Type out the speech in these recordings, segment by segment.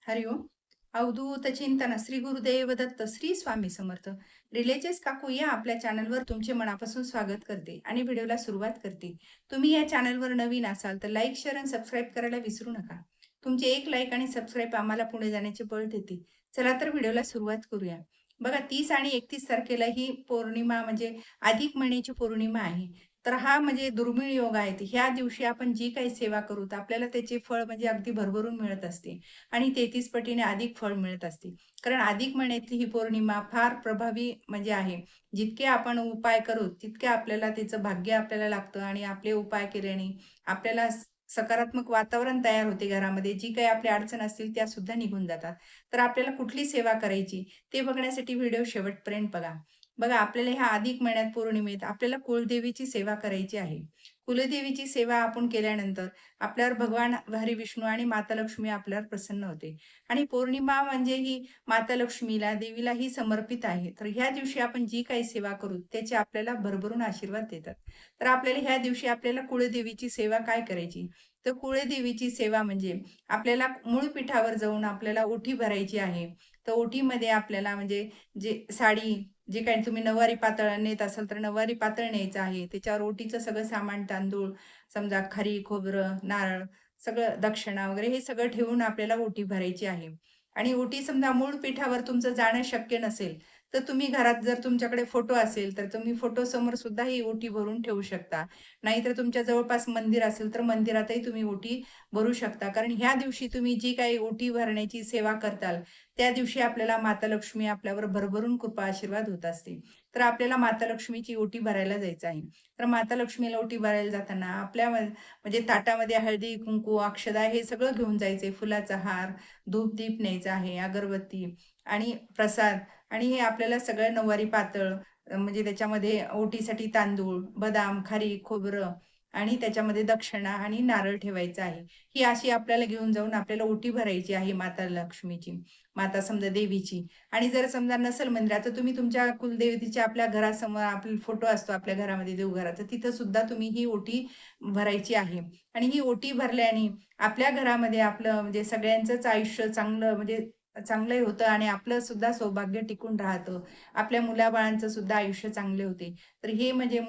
हरिओम. अवधूत चिंतन श्री गुरुदेव दत्त श्री स्वामी समर्थ. रिलेचेस काकू या आपल्या चॅनलवर तुमचे मनापासून स्वागत करते आणि व्हिडिओला सुरुवात करते. तुम्ही या चॅनलवर नवीन असाल तर लाईक, शेअर आणि सबस्क्राईब करायला विसरू नका. तुमचे एक लाईक आणि सबस्क्राईब आम्हाला पुढे जाण्याचे बळ देते. चला तर व्हिडिओला सुरुवात करूया. बघा 30 आणि 31 तारखेला ही पौर्णिमा म्हणजे अधिक महिन्याची पौर्णिमा आहे. तर हा म्हणजे दुर्मिळ योग आहे. ह्या दिवशी आपण जी काही सेवा करू तर आपल्याला त्याचे फळ म्हणजे अगदी भरभरून मिळत असते. आणि 33 पटीने अधिक फळ मिळत असते. कारण अधिक महिन्यातली ही पौर्णिमा फार प्रभावी म्हणजे आहे. जितके आपण उपाय करू, तितके आपल्याला त्याचं भाग्य आपल्याला लागतं आणि आपले उपाय केल्याने आपल्याला सकारात्मक वातावरण तयार होते घरामध्ये. जी काही आपली अडचण असतील त्या सुद्धा निघून जातात. तर आपल्याला कुठली सेवा करायची ते बघण्यासाठी व्हिडिओ शेवटपर्यंत बघा. बघा आपल्याला ह्या अधिक महिन्यात पौर्णिमेत आपल्याला कुलदेवीची सेवा करायची आहे. कुलदेवीची सेवा आपण केल्यानंतर आपल्यावर भगवान हरी विष्णू आणि माता लक्ष्मी आपल्यावर प्रसन्न होते. आणि पौर्णिमा म्हणजे ही माता लक्ष्मीला, देवीलाही समर्पित आहे. तर ह्या दिवशी आपण जी काही सेवा करू, त्याचे आपल्याला भरभरून आशीर्वाद देतात. तर आपल्याला ह्या दिवशी आपल्याला कुळदेवीची सेवा काय करायची? तर कुळदेवीची सेवा म्हणजे आपल्याला मूळ पीठावर जाऊन आपल्याला ओटी भरायची आहे. तर ओटीमध्ये आपल्याला म्हणजे जे साडी, जे काही तुम्ही नऊवारी पातळ नेत असाल, तर नऊवारी पातळ न्यायचं आहे. त्याच्यावर ओटीचं सगळं सामान, तांदूळ, समजा खारी, खोबरं, नारळ, सगळं दक्षिणा वगैरे हे सगळं ठेवून आपल्याला ओटी भरायची आहे. आणि ओटी समजा मूळ पीठावर तुमचं जाणं शक्य नसेल, तर तुम्ही घरात जर तुमच्याकडे फोटो असेल, तर तुम्ही फोटोसमोर सुद्धा ही ओटी भरून ठेवू शकता. नाहीतर तुमच्या जवळपास मंदिर असेल, तर मंदिरातही तुम्ही ओटी भरू शकता. कारण ह्या दिवशी तुम्ही जी काही ओटी भरण्याची सेवा करताल, त्या दिवशी आपल्याला माता लक्ष्मी आपल्यावर भरभरून कृपा आशीर्वाद होत असते. तर आपल्याला माता लक्ष्मीची ओटी भरायला जायचं आहे. तर माता लक्ष्मीला ओटी भरायला जाताना आपल्या म्हणजे ताटामध्ये हळदी, कुंकू, अक्षदा हे सगळं घेऊन जायचंय. फुलाचा हार, धूप-दीप न्यायचा आहे, अगरबत्ती आणि प्रसाद आणि हे आपल्याला सगळं नऊवारी पातळ म्हणजे त्याच्यामध्ये ओटीसाठी तांदूळ, बदाम, खारीक, खोबरं आणि त्याच्यामध्ये दक्षिणा आणि नारळ ठेवायचा आहे. ही अशी आपल्याला घेऊन जाऊन आपल्याला ओटी भरायची आहे माता लक्ष्मीची, माता समजा देवीची. आणि जर समजा नसेल मंदिरात, तर तुम्ही तुमच्या कुलदेवतेच्या आपल्या घरासमोर आपला फोटो असतो आपल्या घरामध्ये देवघरात, तर तिथं सुद्धा तुम्ही ही ओटी भरायची आहे. आणि ही ओटी भरल्याने आपल्या घरामध्ये आपलं म्हणजे सगळ्यांचंच आयुष्य चांगलं म्हणजे चांगलं होतं आणि आपलं सुद्धा सौभाग्य टिकून राहतं. आपल्या मुलाबाळांचं सुद्धा आयुष्य चांगले होते. तर हे म्हणजे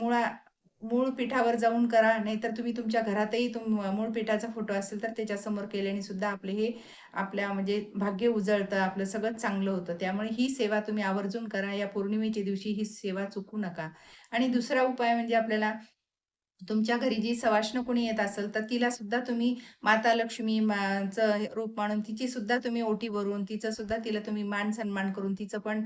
मूळ पीठावर जाऊन करा, नाहीतर तुम्ही तुमच्या घरातही मूळ पीठाचा फोटो असेल, तर त्याच्यासमोर केल्याने सुद्धा आपले हे आपल्या म्हणजे भाग्य उजळतं, आपलं सगळंच चांगलं होतं. त्यामुळे ही सेवा तुम्ही आवर्जून करा. या पौर्णिमेच्या दिवशी ही सेवा चुकू नका. आणि दुसरा उपाय म्हणजे आपल्याला तुमच्या घरी जी सवाष्ण कोणी येत असेल, तर तिला सुद्धा तुम्ही माता लक्ष्मी चं रूप मानून तिची सुद्धा तुम्ही ओटी भरून, तिचं सुद्धा तिला तुम्ही मान-सन्मान करून तिचं पण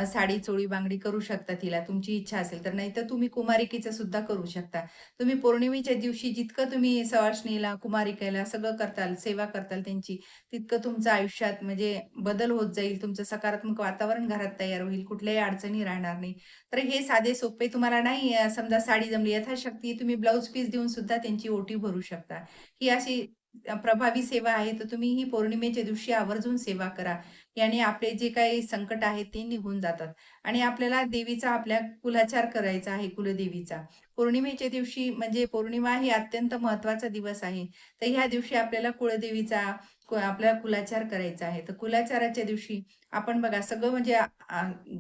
साडी, चोळी, बांगडी करू शकता तिला, तुमची इच्छा असेल तर. नाहीतर तुम्ही कुमारिकेचं सुद्धा करू शकता. तुम्ही पौर्णिमेच्या दिवशी जितकं तुम्ही सवाष्णीला, कुमारिकेला सगळं करताल, सेवा करताल त्यांची, तितकं तुमचं आयुष्यात म्हणजे बदल होत जाईल. तुमचं सकारात्मक वातावरण घरात तयार होईल. कुठल्याही अडचणी राहणार नाही. तर हे साधे सोपे तुम्हाला नाही समजा साडी जमली, यथाशक्ती तुम्ही ब्लाउज पीस देऊन सुद्धा त्यांची ओटी भरू शकता. ही अशी प्रभावी सेवा आहे, तर तुम्ही ही पौर्णिमेच्या दिवशी आवर्जून सेवा करा. याने आपले जे काही संकट आहेत ते निघून जातात आणि आपल्याला देवीचा आपल्या कुलाचार करायचा आहे, कुलदेवीचा. पौर्णिमेच्या दिवशी म्हणजे पौर्णिमा ही अत्यंत महत्त्वाचा दिवस आहे. तर ह्या दिवशी आपल्याला कुळदेवीचा आपल्याला कुलाचार करायचा आहे. तर कुलाचाराच्या दिवशी आपण बघा सगळं म्हणजे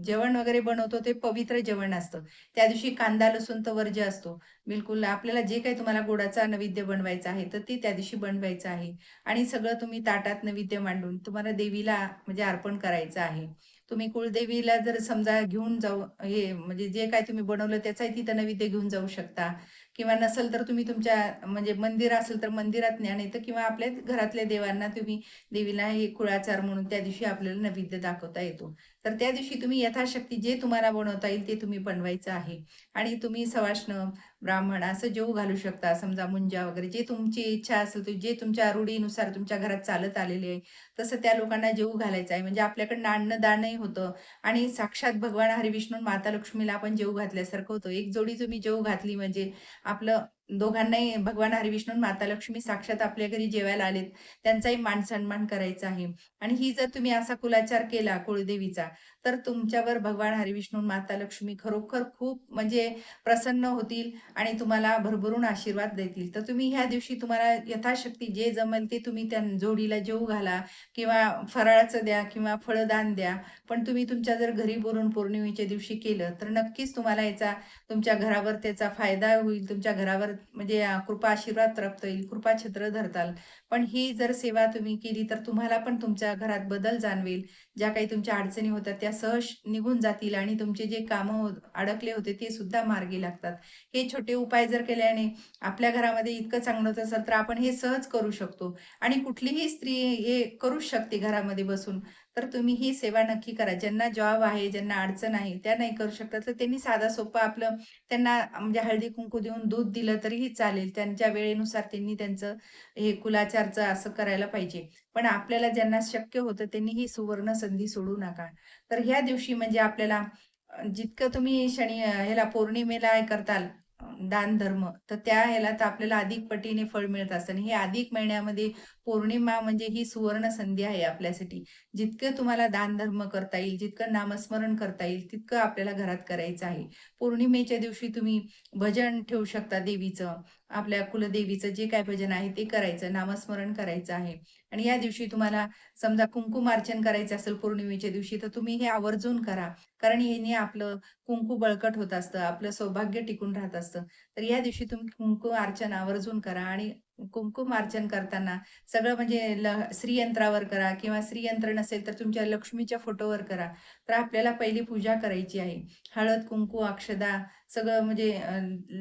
जेवण वगैरे बनवतो ते पवित्र जेवण असतं. त्या दिवशी कांदा, लसूण तर वर्ज्य असतो. बिलकुल आपल्याला जे काही तुम्हाला गोडाचा नैवेद्य बनवायचा आहे, तर ते त्या दिवशी बनवायचं आहे. आणि सगळं तुम्ही ताटात नैवेद्य मांडून तुम्हाला देवीला म्हणजे अर्पण करायचं आहे. तुम्ही कुलदेवीला जर समजा घेऊन जाऊ हे म्हणजे जे काही तुम्ही बनवलं त्याचाही तिथं नैवेद्य घेऊन जाऊ शकता किंवा नसेल तर तुम्ही तुमच्या म्हणजे मंदिर असेल तर मंदिरात न्या, नाहीतर किंवा आपल्या घरातल्या देवांना तुम्ही देवीला हे कुळाचार म्हणून त्या दिवशी आपल्याला नैवेद्य दाखवता येतो. तर त्या दिवशी तुम्ही यथाशक्ती जे तुम्हाला बनवता येईल ते तुम्ही बनवायचं आहे. आणि तुम्ही सवाष्ण, ब्राह्मण असं जेवू घालू शकता. समजा मुंजा वगैरे जे तुमची इच्छा असेल, जे तुमच्या रूढीनुसार तुमच्या घरात चालत आलेले आहे, तसं त्या लोकांना जेवू घालायचं आहे. म्हणजे आपल्याकडनं अन्नदानही होतं आणि साक्षात भगवान हरिविष्णू माता लक्ष्मीला आपण जेवू घातल्यासारखं होतं. एक जोडी तुम्ही जेवू घातली म्हणजे आपलं दोघांनाही भगवान हरिविष्णू माता लक्ष्मी साक्षात आपल्या घरी जेवायला आलेत, त्यांचाही मान-सन्मान करायचा आहे. आणि ही जर तुम्ही असा कुलाचार केला कुळदेवीचा, तर तुमच्यावर भगवान हरिविष्णू, माता लक्ष्मी खरोखर खूप म्हणजे प्रसन्न होतील आणि तुम्हाला भरभरून आशीर्वाद देतील. तर तुम्ही ह्या दिवशी तुम्हाला यथाशक्ती जे जमेल ते तुम्ही त्या जोडीला जेवू घाला किंवा फराळाचं द्या किंवा फळदान द्या. पण तुम्ही तुमच्या जर घरी बोलून पौर्णिमेच्या दिवशी केलं, तर नक्कीच तुम्हाला याचा तुमच्या घरावर त्याचा फायदा होईल. तुमच्या घरावर म्हणजे कृपा आशीर्वाद प्राप्त होईल, कृपाछत्र धरताल. पण ही जर सेवा तुम्ही केली, तर तुम्हाला पण तुमच्या घरात बदल जाणवेल. ज्या काही तुमच्या अडचणी होत्या, त्या सहज निघून जातील आणि तुमचे जे कामं अडकले होते, ते सुद्धा मार्गी लागतात. हे छोटे उपाय जर केल्याने आपल्या घरामध्ये इतकं चांगलं होत असेल, तर आपण हे सहज करू शकतो आणि कुठलीही स्त्री हे करूच शकते घरामध्ये बसून. तर तुम्ही ही सेवा नक्की करा. ज्यांना जॉब आहे, ज्यांना अडचण आहे, त्या नाही करू शकतात, तर त्यांनी साधा सोपा आपलं त्यांना म्हणजे हळदी-कुंकू देऊन दूध दिलं तरीही चालेल. त्यांच्या वेळेनुसार त्यांनी त्यांचं हे कुलाचारचं असं करायला पाहिजे. पण आपल्याला ज्यांना शक्य होतं त्यांनी ही सुवर्ण संधी सोडू नका. तर ह्या दिवशी म्हणजे आपल्याला जितकं तुम्ही ह्याला पौर्णिमेला हे करताल दान-धर्म, तर त्या ह्याला तर आपल्याला अधिक पटीने फळ मिळत असतं आणि हे अधिक महिन्यामध्ये पौर्णिमा म्हणजे ही सुवर्ण संधी आहे आपल्यासाठी. जितकं तुम्हाला दान-धर्म करता येईल, जितकं नामस्मरण करता येईल, तितकं आपल्याला घरात करायचं आहे. पौर्णिमेच्या दिवशी तुम्ही भजन ठेवू शकता देवीचं. आपल्या कुलदेवीचं जे काही भजन आहे ते करायचं, नामस्मरण करायचं आहे. आणि या दिवशी तुम्हाला समजा कुंकुमार्चन करायचं असेल पौर्णिमेच्या दिवशी, तर तुम्ही हे आवर्जून करा. कारण याने आपलं कुंकू बळकट होत असतं, आपलं सौभाग्य टिकून राहत असतं. तर या दिवशी तुम्ही कुंकुमार्चन आवर्जून करा आणि कुंकुमार्चन करताना सगळं म्हणजे श्रीयंत्रावर करा किंवा श्रीयंत्र नसेल तर तुमच्या लक्ष्मीच्या फोटोवर करा. तर आपल्याला पहिली पूजा करायची आहे. हळद, कुंकू, अक्षदा सगळं म्हणजे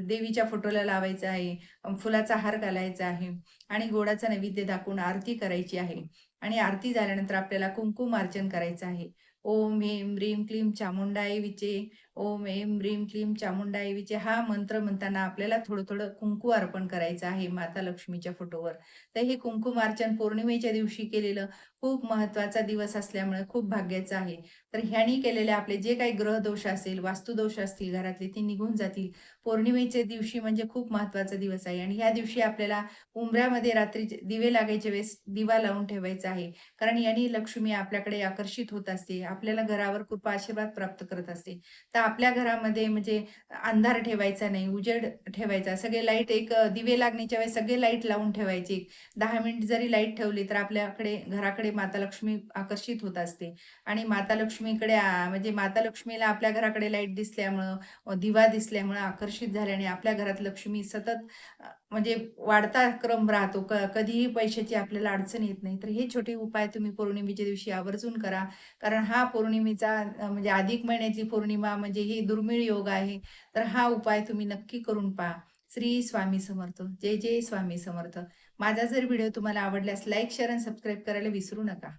देवीच्या फोटोला लावायचं आहे. फुलाचा हार घालायचा आहे आणि गोडाचा नैवेद्य दाखवून आरती करायची आहे आणि आरती झाल्यानंतर आपल्याला कुंकुमार्चन करायचं आहे. ओम ह्रीं ह्रीं क्लीं चामुंडाय विचे, ओम ऐं ह्रीं क्लीं चामुंडाय विचे हा मंत्र म्हणताना आपल्याला थोडं-थोडं कुंकू अर्पण करायचं आहे माता लक्ष्मीच्या फोटोवर. तर हे कुंकुमार्चन पौर्णिमेच्या दिवशी केलेलं खूप महत्त्वाचा दिवस असल्यामुळे खूप भाग्याचं आहे. तर ह्यानी केलेले आपले जे काही ग्रहदोष असेल, वास्तुदोष असतील घरातले ते निघून जातील. पौर्णिमेच्या दिवशी म्हणजे खूप महत्त्वाचा दिवस आहे आणि ह्या दिवशी आपल्याला उंबऱ्यामध्ये रात्रीचे दिवे लागायच्या वेळेस दिवा लावून ठेवायचा आहे. कारण याने लक्ष्मी आपल्याकडे आकर्षित होत असते. आपल्याला घरावर कृपा आशीर्वाद प्राप्त करत असते. तर आपल्या घरामध्ये म्हणजे अंधार ठेवायचा नाही, उजेड ठेवायचा. सगळे लाईट दिवे लागण्याच्या वेळेस सगळे लाईट लावून ठेवायचे. 10 मिनिट जरी लाईट ठेवली तर आपल्याकडे घराकडे माता लक्ष्मी आकर्षित होत असते आणि माता लक्ष्मीकडे म्हणजे माता लक्ष्मीला आपल्या घराकडे लाईट दिसल्यामुळं, दिवा दिसल्यामुळं आकर्षित झाल्याने आपल्या घरात लक्ष्मी सतत म्हणजे वाढता क्रम राहतो. कधीही पैशाची आपल्याला अडचण येत नाही. तर हे छोटे उपाय तुम्ही पौर्णिमेच्या दिवशी आवर्जून करा. कारण हा पौर्णिमेचा म्हणजे अधिक महिन्यातली पौर्णिमा म्हणजे ही दुर्मिळ योग आहे. तर हा उपाय तुम्ही नक्की करून पहा. श्री स्वामी समर्थ. जय जय स्वामी समर्थ. माझा जर व्हिडिओ तुम्हाला आवडल्यास लाईक, शेअर आणि सबस्क्राईब करायला विसरू नका.